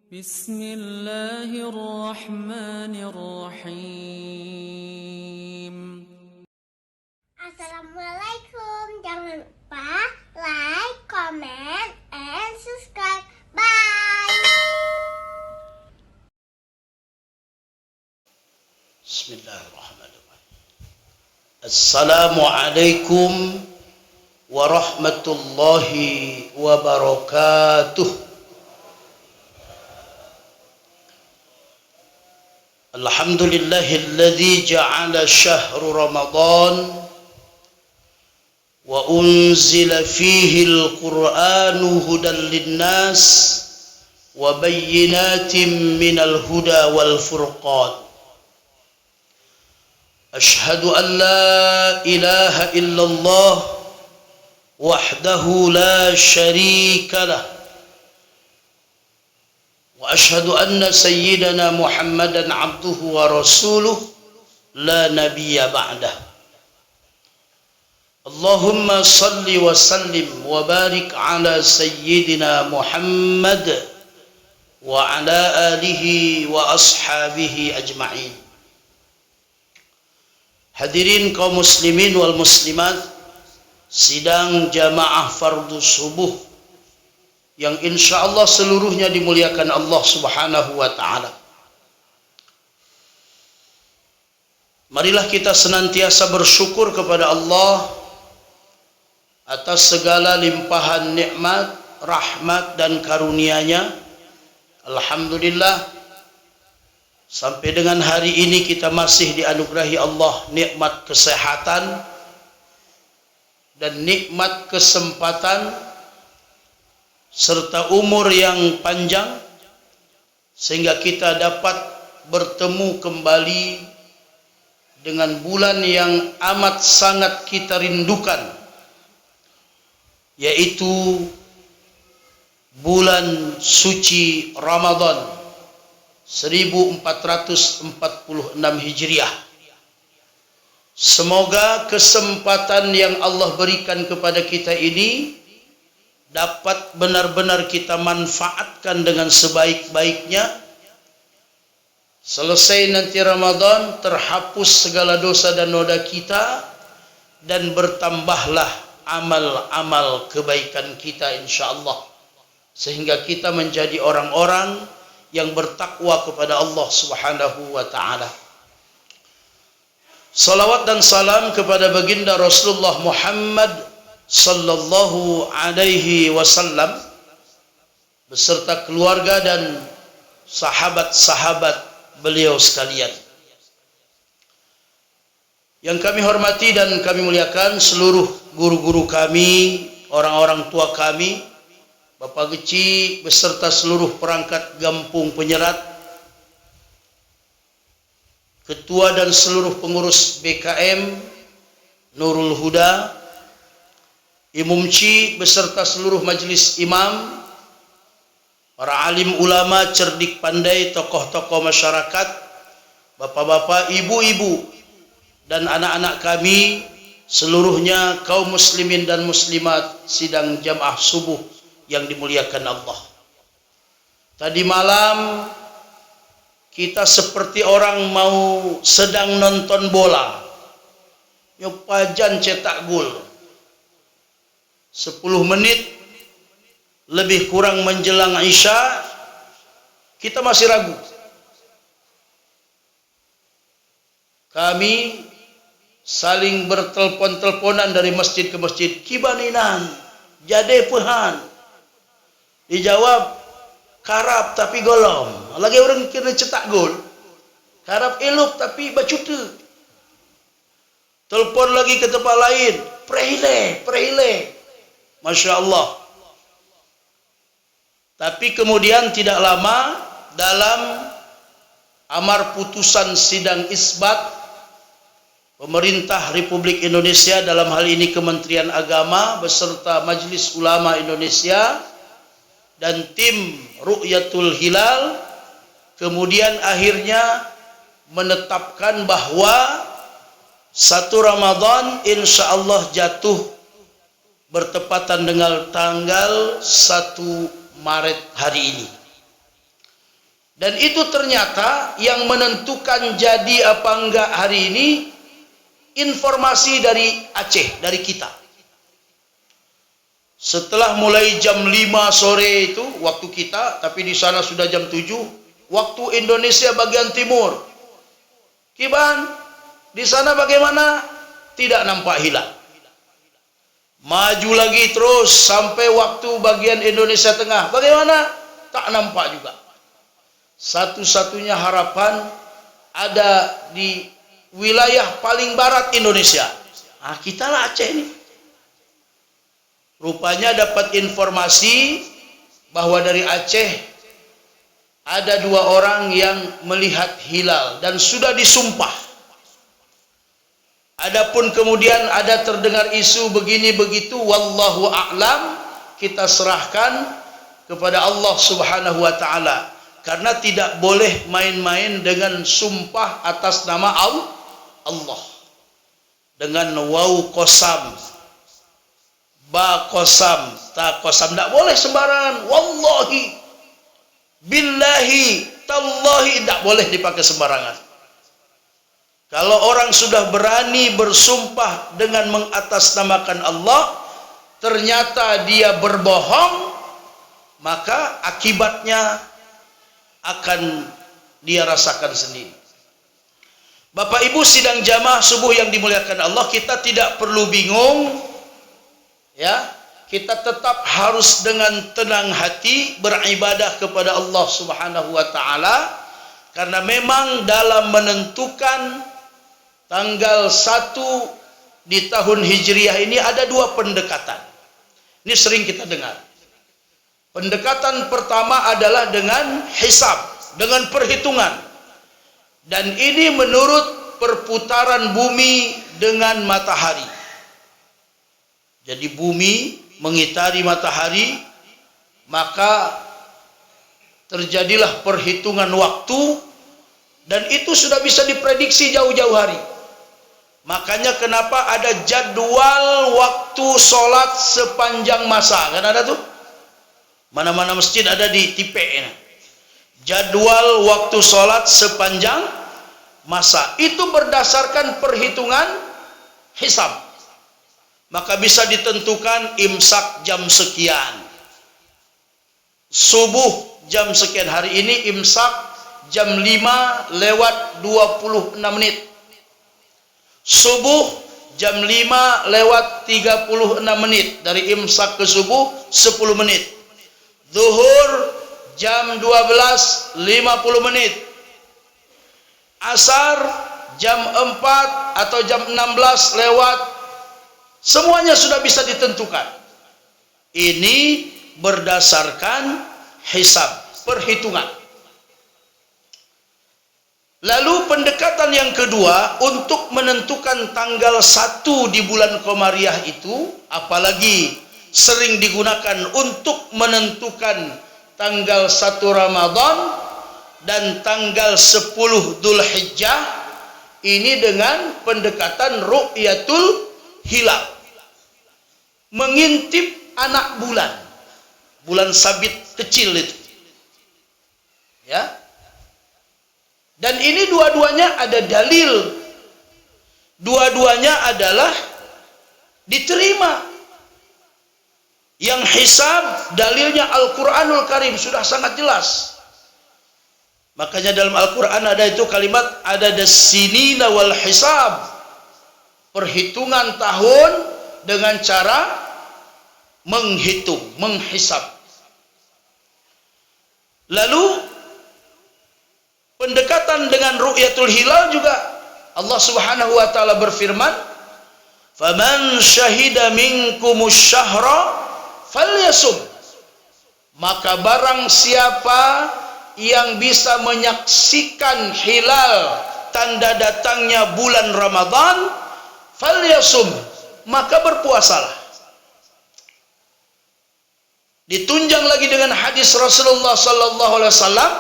بسم الله الرحمن الرحيم. Assalamualaikum. Jangan lupa like, comment, and subscribe. Bye. Bismillahirrahmanirrahim. Assalamualaikum warahmatullahi wabarakatuh. Alhamdulillahilladzi ja'ala syahru Ramadan wa unzila fihi al-Qur'anu hudan linnas wa bayyinatin minal huda wal furqan. Ashhadu an la ilaha illallah wahdahu la syarika lah wa ashhadu anna sayyidana Muhammadan abduhu wa rasuluh la nabiyya ba'dah. Allahumma salli wa sallim wa barik ala sayyidina Muhammad wa ala alihi wa ashabihi ajma'in. Hadirin kaum muslimin wal muslimat, sidang jamaah fardu subuh yang insyaallah seluruhnya dimuliakan Allah Subhanahu wa taala. Marilah kita senantiasa bersyukur kepada Allah atas segala limpahan nikmat, rahmat dan karunia-Nya. Alhamdulillah, sampai dengan hari ini kita masih dianugerahi Allah nikmat kesehatan dan nikmat kesempatan serta umur yang panjang sehingga kita dapat bertemu kembali dengan bulan yang amat sangat kita rindukan, yaitu bulan suci Ramadan 1446 Hijriah. Semoga kesempatan yang Allah berikan kepada kita ini dapat benar-benar kita manfaatkan dengan sebaik-baiknya. Selesai nanti Ramadan, terhapus segala dosa dan noda kita dan bertambahlah amal-amal kebaikan kita insyaallah, sehingga kita menjadi orang-orang yang bertakwa kepada Allah Subhanahu wa taala. Salawat dan salam kepada baginda Rasulullah Muhammad sallallahu alaihi wasallam beserta keluarga dan sahabat-sahabat beliau sekalian. Yang kami hormati dan kami muliakan seluruh guru-guru kami, orang-orang tua kami, Bapak Geci beserta seluruh perangkat Gampung Penyerat, ketua dan seluruh pengurus BKM Nurul Huda, Imumci beserta seluruh majelis imam, para alim ulama cerdik pandai, tokoh-tokoh masyarakat, bapak-bapak, ibu-ibu dan anak-anak kami seluruhnya kaum muslimin dan muslimat sidang jamaah subuh yang dimuliakan Allah. Tadi malam kita seperti orang mau sedang nonton bola, nyopajan cetak gol. 10 menit lebih kurang menjelang Isya, kita masih ragu. Kami saling bertelpon-telponan dari masjid ke masjid. Kibaninan, jade pehan. Dijawab, karap tapi golom. Lagi orang kena cetak gol. Karap elok tapi bacuta. Telepon lagi ke tempat lain. Prehile. Masya Allah. Tapi kemudian tidak lama dalam amar putusan sidang isbat Pemerintah Republik Indonesia, dalam hal ini Kementerian Agama beserta Majelis Ulama Indonesia dan tim Ru'yatul Hilal, kemudian akhirnya menetapkan bahwa 1 Ramadan insya Allah jatuh bertepatan dengan tanggal 1 Maret hari ini. Dan itu ternyata yang menentukan jadi apa enggak hari ini informasi dari Aceh, dari kita. Setelah mulai jam 5 sore itu waktu kita, tapi di sana sudah jam 7 waktu Indonesia bagian timur. Kiban, di sana bagaimana? Tidak nampak hilal. Maju lagi terus sampai waktu bagian Indonesia Tengah. Bagaimana? Tak nampak juga. Satu-satunya harapan ada di wilayah paling barat Indonesia. Nah, kita lah Aceh ini. Rupanya dapat informasi bahwa dari Aceh ada 2 orang yang melihat hilal dan sudah disumpah. Adapun kemudian ada terdengar isu begini begitu, wallahu a'lam, kita serahkan kepada Allah Subhanahu wa taala, karena tidak boleh main-main dengan sumpah atas nama Allah. Dengan waw qasam, ba qasam, ta qasam, tidak boleh sembarangan. Wallahi, billahi, tallahi, tidak boleh dipakai sembarangan. Kalau orang sudah berani bersumpah dengan mengatasnamakan Allah, ternyata dia berbohong, maka akibatnya akan dia rasakan sendiri. Bapak Ibu sidang jamaah subuh yang dimuliakan Allah, kita tidak perlu bingung, ya. Kita tetap harus dengan tenang hati beribadah kepada Allah Subhanahu wa taala, karena memang dalam menentukan tanggal 1 di tahun Hijriah ini ada 2 pendekatan. Ini sering kita dengar. Pendekatan pertama adalah dengan hisab, dengan perhitungan. Dan ini menurut perputaran bumi dengan matahari. Jadi bumi mengitari matahari, maka terjadilah perhitungan waktu, dan itu sudah bisa diprediksi jauh-jauh hari. Makanya kenapa ada jadwal waktu sholat sepanjang masa, kan ada tuh, mana-mana masjid ada di tipe ini. Jadwal waktu sholat sepanjang masa itu berdasarkan perhitungan hisab. Maka bisa ditentukan imsak jam sekian, subuh jam sekian. Hari ini imsak jam 5:26, subuh jam 5:36, dari imsak ke subuh 10 menit, zuhur jam 12:50, asar jam 4 atau jam 16 lewat, semuanya sudah bisa ditentukan. Ini berdasarkan hisab, perhitungan. Lalu pendekatan yang kedua untuk menentukan tanggal 1 di bulan Komariah itu, apalagi sering digunakan untuk menentukan tanggal 1 Ramadan dan tanggal 10 Dzulhijjah, ini dengan pendekatan ru'yatul hilal. Mengintip anak bulan, bulan sabit kecil itu, ya. Dan ini dua-duanya ada dalil, dua-duanya adalah diterima. Yang hisab dalilnya Al-Quranul Karim sudah sangat jelas. Makanya dalam Al-Quran ada itu kalimat ada as-sinina wal hisab, perhitungan tahun dengan cara menghitung, menghisab. Lalu pendekatan dengan ru'yatul hilal juga Allah Subhanahu wa taala berfirman, "Faman syahida minkumus syahra falyasum." Maka barang siapa yang bisa menyaksikan hilal, tanda datangnya bulan Ramadan, falyasum, maka berpuasalah. Ditunjang lagi dengan hadis Rasulullah sallallahu alaihi wasallam,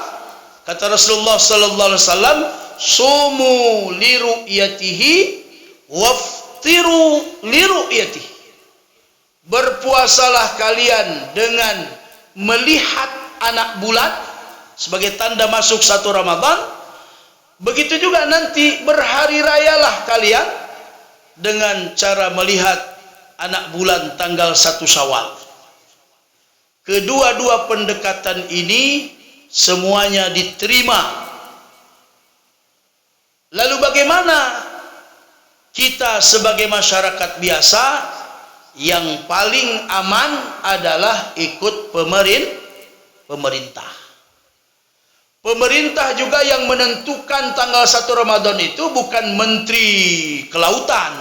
kata Rasulullah sallallahu alaihi wasallam, "Sumu li ru'yatihi waftiru li ru'yatihi." Berpuasalah kalian dengan melihat anak bulan sebagai tanda masuk satu Ramadan. Begitu juga nanti berhari rayalah kalian dengan cara melihat anak bulan tanggal 1 Syawal. Kedua-dua pendekatan ini semuanya diterima. Lalu bagaimana kita sebagai masyarakat biasa? Yang paling aman adalah ikut pemerintah. Pemerintah juga yang menentukan tanggal 1 Ramadan itu bukan Menteri Kelautan,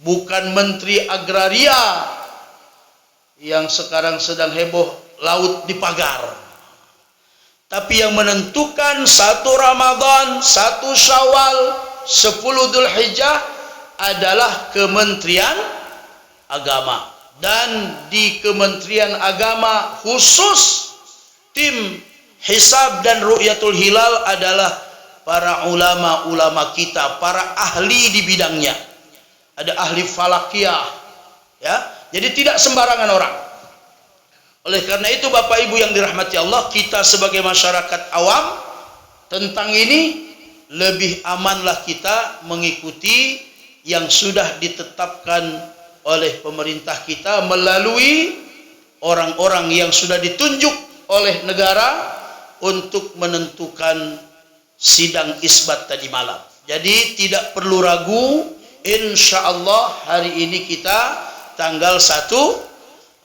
bukan Menteri Agraria yang sekarang sedang heboh laut dipagar. Tapi yang menentukan 1 Ramadan, 1 Syawal, 10 Dzulhijjah adalah Kementerian Agama. Dan di Kementerian Agama khusus tim Hisab dan Ru'yatul Hilal adalah para ulama-ulama kita, para ahli di bidangnya. Ada ahli falakiyah, ya. Jadi tidak sembarangan orang. Oleh karena itu Bapak Ibu yang dirahmati Allah, kita sebagai masyarakat awam tentang ini lebih amanlah kita mengikuti yang sudah ditetapkan oleh pemerintah kita melalui orang-orang yang sudah ditunjuk oleh negara untuk menentukan sidang isbat tadi malam. Jadi tidak perlu ragu, insya Allah hari ini kita tanggal 1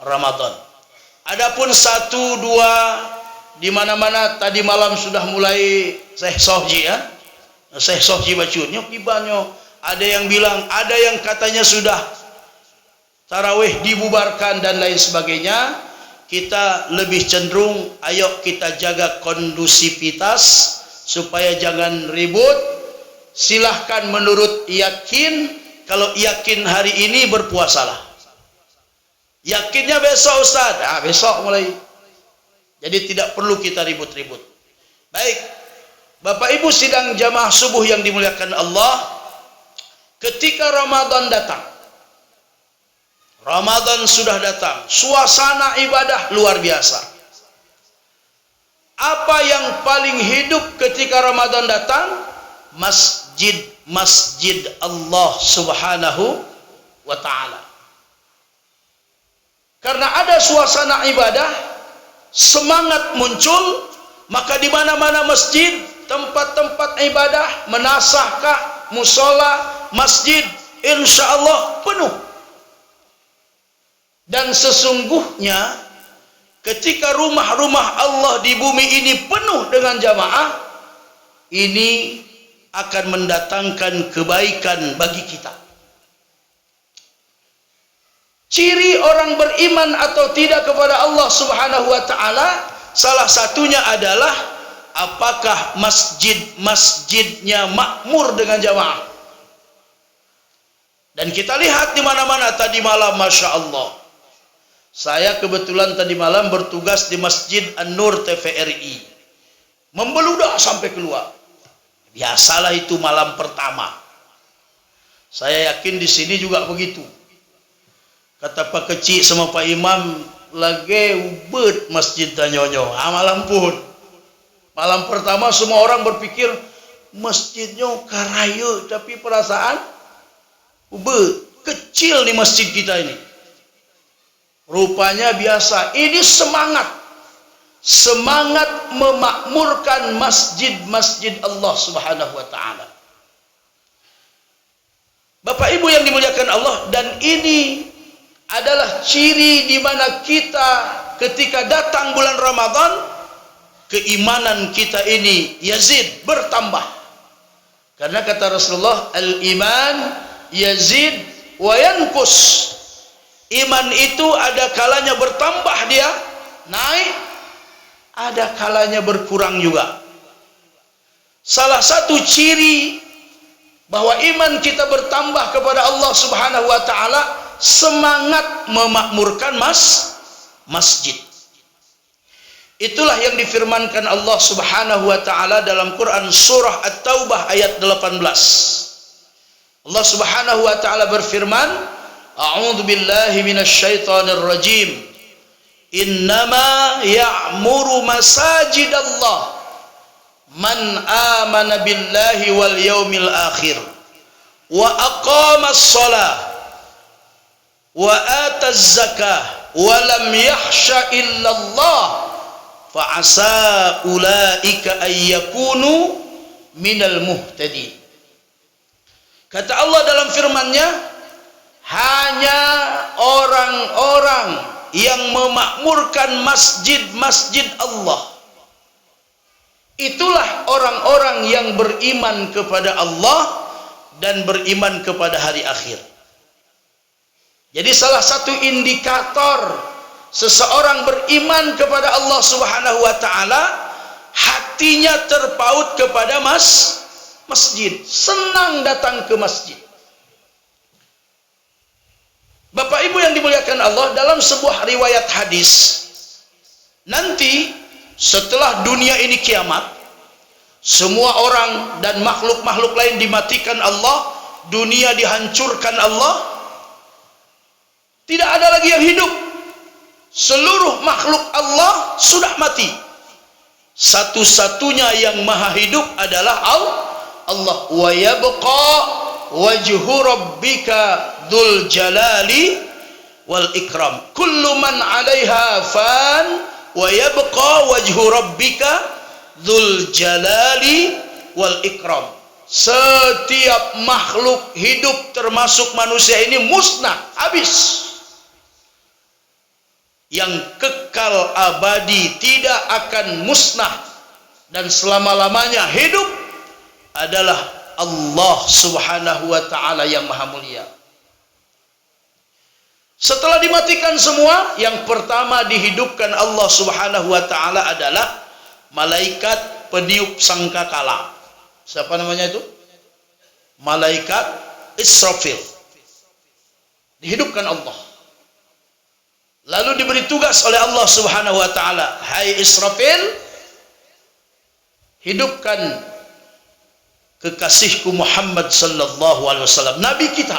Ramadan. Adapun 1, 2 di mana-mana tadi malam sudah mulai Syekh Sohji, ya. Syekh Sohji bacunnya kibanyo. Ada yang bilang, ada yang katanya sudah tarawih dibubarkan dan lain sebagainya. Kita lebih cenderung ayo kita jaga kondusivitas supaya jangan ribut. Silahkan menurut yakin. Kalau yakin hari ini berpuasalah. Yakinnya besok Ustaz, besok mulai. Jadi tidak perlu kita ribut-ribut. Baik, Bapak Ibu sidang jamaah subuh yang dimuliakan Allah, ketika Ramadan datang, Ramadan sudah datang, suasana ibadah luar biasa. Apa yang paling hidup ketika Ramadan datang? Masjid Allah Subhanahu wa ta'ala. Karena ada suasana ibadah, semangat muncul, maka di mana-mana masjid, tempat-tempat ibadah, menasahkah, musola, masjid, insya Allah penuh. Dan sesungguhnya ketika rumah-rumah Allah di bumi ini penuh dengan jamaah, ini akan mendatangkan kebaikan bagi kita. Ciri orang beriman atau tidak kepada Allah Subhanahu wa ta'ala, salah satunya adalah apakah masjid-masjidnya makmur dengan jamaah. Dan kita lihat di mana-mana tadi malam, Masya Allah. Saya kebetulan tadi malam bertugas di Masjid An-Nur TVRI. Membeludak sampai keluar. Biasalah itu malam pertama. Saya yakin di sini juga begitu. Kata Pak Kecik sama Pak Imam, lagi ubet masjid tanyonyo. Malam pun. Malam pertama semua orang berpikir masjidnya karaya, tapi perasaan ubet. Kecil di masjid kita ini. Rupanya biasa. Ini semangat memakmurkan masjid-masjid Allah Subhanahu wa ta'ala. Bapak Ibu yang dimuliakan Allah, dan ini adalah ciri di mana kita ketika datang bulan Ramadan, keimanan kita ini yazid, bertambah. Karena kata Rasulullah, al-iman yazid wa yankus. Iman itu ada kalanya bertambah, dia naik, ada kalanya berkurang juga. Salah satu ciri bahwa iman kita bertambah kepada Allah Subhanahu wa ta'ala, semangat memakmurkan masjid. Itulah yang difirmankan Allah Subhanahu wa ta'ala dalam Quran surah At-Taubah ayat 18. Allah Subhanahu wa ta'ala berfirman, A'udzu billahi minasyaitonir rajim. Innama ya'muru masajidallah man amana billahi wal yaumil akhir wa aqamas shalah wa ataz zakah wa lam yakhsha illallah fa asa ulaika ay yakunu minal muhtadin. Kata Allah dalam firman-Nya, hanya orang-orang yang memakmurkan masjid-masjid Allah, itulah orang-orang yang beriman kepada Allah dan beriman kepada hari akhir. Jadi salah satu indikator seseorang beriman kepada Allah Subhanahu wa taala, hatinya terpaut kepada masjid, senang datang ke masjid. Bapak Ibu yang dimuliakan Allah, dalam sebuah riwayat hadis, nanti setelah dunia ini kiamat, semua orang dan makhluk-makhluk lain dimatikan Allah, dunia dihancurkan Allah, tidak ada lagi yang hidup. Seluruh makhluk Allah sudah mati. Satu-satunya yang maha hidup adalah Allah. Wa yabqa wajhu rabbika dzul jalali wal ikram. Kullu man 'alaiha fan wa yabqa wajhu rabbika dzul jalali wal ikram. Setiap makhluk hidup termasuk manusia ini musnah, habis. Yang kekal abadi tidak akan musnah dan selama-lamanya hidup adalah Allah Subhanahu wa taala yang maha mulia. Setelah dimatikan semua, yang pertama dihidupkan Allah Subhanahu wa taala adalah malaikat peniup sangkakala. Siapa namanya itu? Malaikat Israfil. Dihidupkan Allah. Lalu diberi tugas oleh Allah Subhanahu wa taala, hai Israfil, hidupkan kekasihku Muhammad sallallahu alaihi wasallam, nabi kita.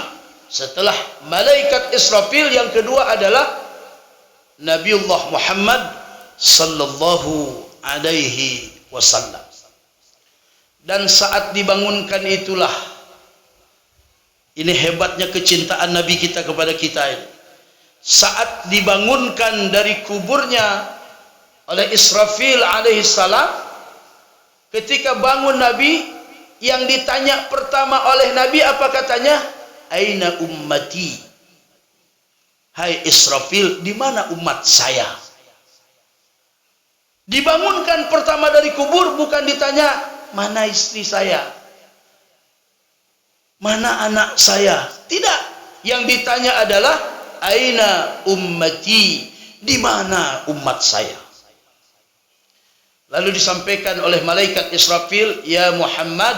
Setelah malaikat Israfil, yang kedua adalah Nabiullah Muhammad sallallahu alaihi wasallam. Dan saat dibangunkan itulah, ini hebatnya kecintaan Nabi kita kepada kita ini. Saat dibangunkan dari kuburnya oleh Israfil alaihissalam, ketika bangun Nabi, yang ditanya pertama oleh Nabi apa katanya? Aina ummati. Hai Israfil, di mana umat saya? Dibangunkan pertama dari kubur, bukan ditanya mana istri saya, mana anak saya. Tidak, yang ditanya adalah aina ummati, di mana umat saya? Lalu disampaikan oleh malaikat Israfil, ya Muhammad,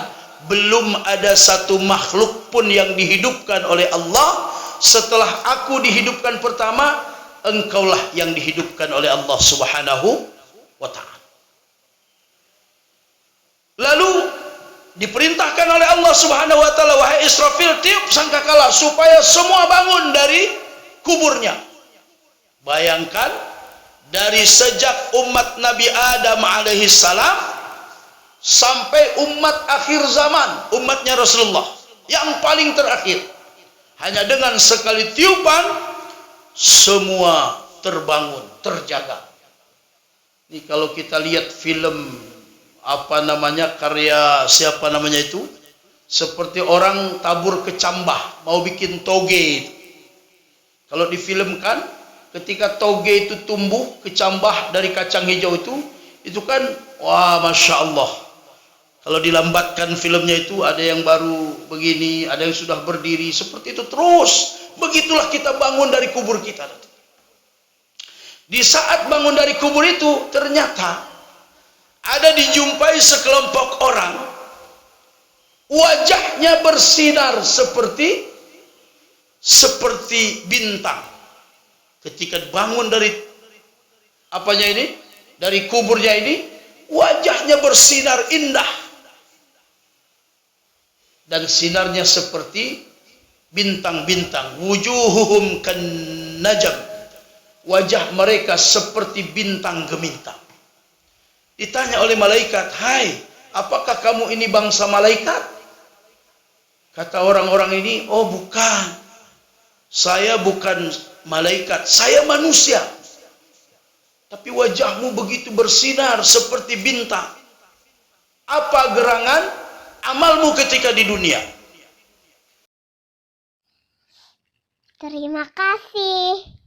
belum ada satu makhluk pun yang dihidupkan oleh Allah. Setelah aku dihidupkan pertama, engkaulah yang dihidupkan oleh Allah Subhanahu wa ta'ala. Lalu diperintahkan oleh Allah Subhanahu wa ta'ala, wahai Israfil, tiup sangkakala supaya semua bangun dari kuburnya. Bayangkan, dari sejak umat Nabi Adam alaihissalam sampai umat akhir zaman, umatnya Rasulullah yang paling terakhir, hanya dengan sekali tiupan semua terbangun, terjaga. Ini kalau kita lihat film apa namanya, karya siapa namanya itu, seperti orang tabur kecambah mau bikin toge. Kalau difilmkan, ketika toge itu tumbuh, kecambah dari kacang hijau itu kan, wah, Masya Allah. Kalau dilambatkan filmnya itu, ada yang baru begini, ada yang sudah berdiri, seperti itu terus. Begitulah kita bangun dari kubur kita. Di saat bangun dari kubur itu, ternyata ada dijumpai sekelompok orang, wajahnya bersinar seperti bintang. Ketika bangun dari apanya ini, dari kuburnya ini, wajahnya bersinar indah, dan sinarnya seperti bintang-bintang. Wujuhuhum kan najam wajah mereka seperti bintang gemintang. Ditanya oleh malaikat, "Hai, apakah kamu ini bangsa malaikat?" Kata orang-orang ini, "Oh bukan, saya bukan malaikat, saya manusia. Tapi wajahmu begitu bersinar seperti bintang. Apa gerangan amalmu ketika di dunia?" Terima kasih.